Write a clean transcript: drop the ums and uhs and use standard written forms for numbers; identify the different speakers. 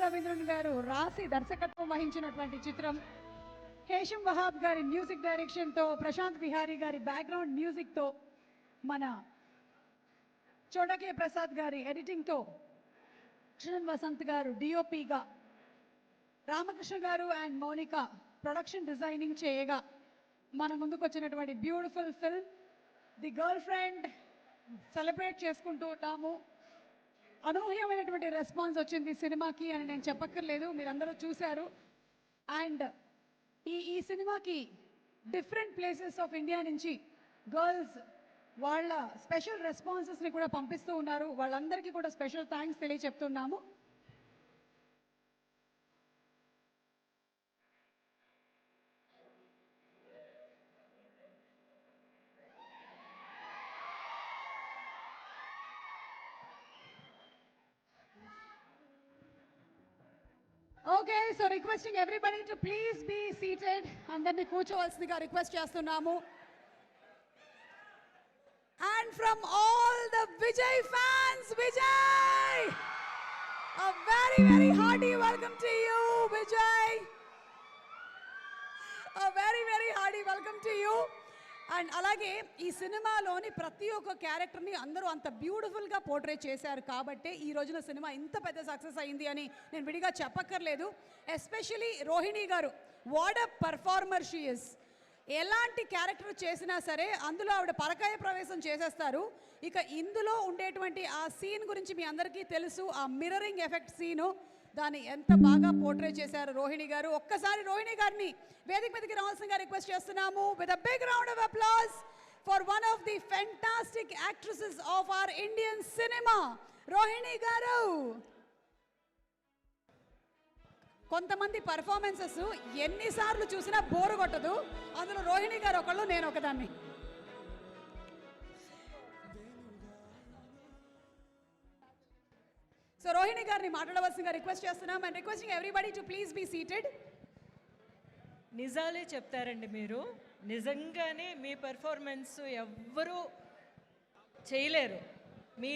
Speaker 1: రవీంద్రన్ గారు రాసి దర్శకత్వం వహించినటువంటి చిత్రం. హేషం వహాబ్ గారి మ్యూజిక్ డైరెక్షన్తో, ప్రశాంత్ విహారీ గారి బ్యాక్గ్రౌండ్ మ్యూజిక్తో, మన చోడకే ప్రసాద్ గారి ఎడిటింగ్తో, కృష్ణన్ వసంత్ గారు డిఓపిగా, రామకృష్ణ గారు అండ్ మౌనిక ప్రొడక్షన్ డిజైనింగ్ చేయగా మన ముందుకు వచ్చినటువంటి beautiful film the girl friend celebrate చేసుకుంటూ ఉన్నాము. అనూహ్యమైనటువంటి రెస్పాన్స్ వచ్చింది సినిమాకి అని నేను చెప్పక్కర్లేదు, మీరందరూ చూశారు. అండ్ ఈ సినిమాకి డిఫరెంట్ ప్లేసెస్ ఆఫ్ ఇండియా నుంచి గర్ల్స్ వాళ్ళ స్పెషల్ రెస్పాన్సెస్ని కూడా పంపిస్తూ ఉన్నారు. వాళ్ళందరికీ కూడా స్పెషల్ థ్యాంక్స్ తెలియచెప్తున్నాము. Okay, so requesting everybody to please be seated. అందరినీ కూర్చోవలసిందిగా రిక్వెస్ట్ చేస్తున్నాము. And from all the Vijay fans, Vijay! A very, very hearty welcome to you, Vijay! A very, very hearty welcome to you. And అలాగే ఈ సినిమాలోని ప్రతి ఒక్క క్యారెక్టర్ని అందరూ అంత బ్యూటిఫుల్గా పోర్ట్రేట్ చేశారు కాబట్టి ఈ రోజున సినిమా ఇంత పెద్ద సక్సెస్ అయింది అని నేను విడిగా చెప్పక్కర్లేదు. ఎస్పెషలీ రోహిణి గారు, what a performer she is. ఎలాంటి క్యారెక్టర్ చేసినా సరే అందులో ఆవిడ పరకాయ ప్రవేశం చేసేస్తారు. ఇక ఇందులో ఉండేటువంటి ఆ సీన్ గురించి మీ అందరికీ తెలుసు, ఆ మిర్రరింగ్ ఎఫెక్ట్ సీను, దాన్ని ఎంత బాగా పోర్ట్రే చేశారు రోహిణి గారు. ఒక్కసారి రోహిణి గారిని వేదిక మీదకి రావాల్సిందిగా రిక్వెస్ట్ చేస్తున్నాము. With a big round of applause for one of the fantastic actresses of our Indian cinema, Rohini garu. కొంతమంది పర్ఫార్మెన్సెస్ ఎన్నిసార్లు చూసినా బోరు కొట్టదు, అందులో రోహిణి గారు ఒకళ్ళు, నేను ఒకదాన్ని. సో రోహిణి గారిని మాట్లాడవలసిందిగా రిక్వెస్ట్ చేస్తున్నాం. And requesting everybody to please be seated.
Speaker 2: నిజాలే చెప్తారండి మీరు, నిజంగానే మీ పెర్ఫార్మెన్స్ ఎవ్వరూ చేయలేరు. మీ